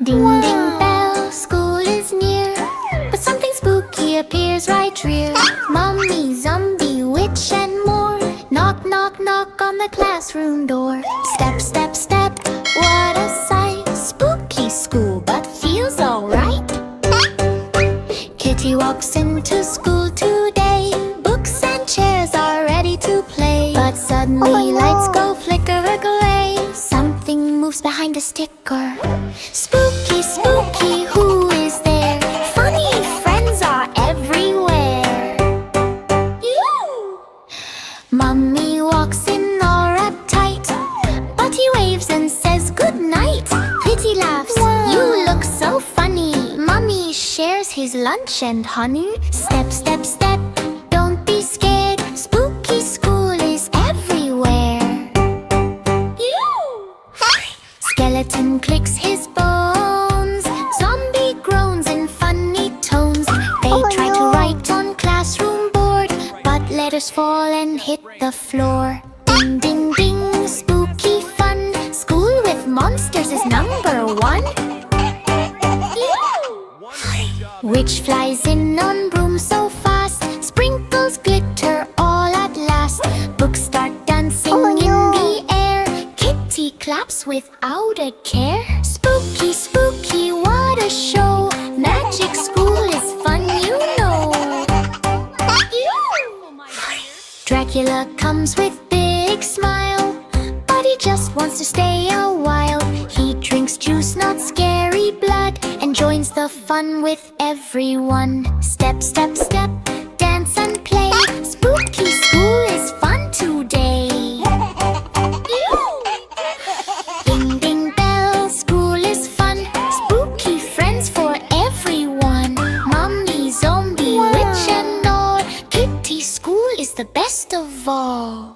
Ding ding bell, school is near, but something spooky appears right rear. Mummy, zombie, witch and more. Knock, knock, knock on the classroom door. Step, step, step, what a sight. Spooky school, but feels alright. Kitty walks into school today. Books and chairs are ready to play. But suddenly lights go flicker-a-glay. Something moves behind a sticker. Spooky, spooky, who is there? Funny friends are everywhere. Mummy walks in all uptight, but he waves and says good night. Kitty laughs, you look so funny. Mummy shares his lunch and honey. Step, step, step, don't be scared. Spooky school is everywhere. Skeleton clicks his bones. Zombie groans in funny tones. They try to write on classroom board, but letters fall and hit the floor. Ding, ding, ding, spooky fun. School with monsters is #1. Witch flies in on broom so fast. Sprinkles glitter all at last. Books start dancing in the air. Kitty claps without a care. Spooky, spooky, what a show. Magic school is fun, you know. Dracula comes with big smile, but he just wants to stay a while. He drinks juice, not scary blood, and joins the fun with everyone. Step, step, step, dance and play. Spooky school is fun today. Ding, ding bell, school is fun. Spooky friends for everyone. Mummy, zombie, witch and all. Kitty school is the best of all.